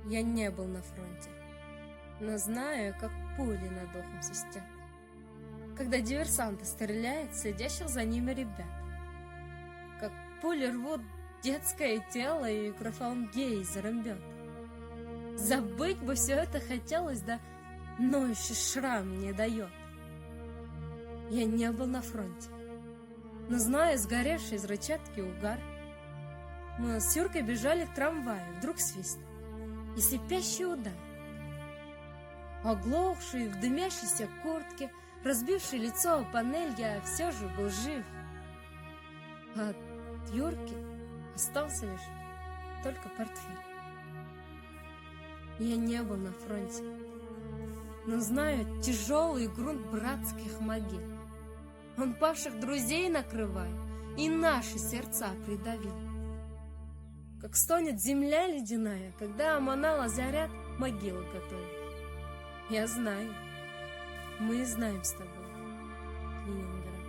Я не был на фронте, но знаю, как пули над ухом свистят, когда диверсанты стреляют сидящих за ними ребят, как пули рвут детское тело и микрофон гейзером бьет. Забыть бы все это хотелось, да ноющий шрам не дает. Я не был на фронте, но знаю сгоревший из рычатки угар. Мы с Юркой бежали к трамваю, вдруг свист и слепящий удар. Оглохший в дымящейся куртке, разбивший лицо о панель, я все же был жив. А от Юрки остался лишь только портфель. Я не был на фронте, но знаю тяжелый грунт братских могил. Он павших друзей накрывает и наши сердца придавил. Как стонет земля ледяная, когда Аманала заряд могилы готовит. Я знаю, мы знаем с тобой, Ленинград.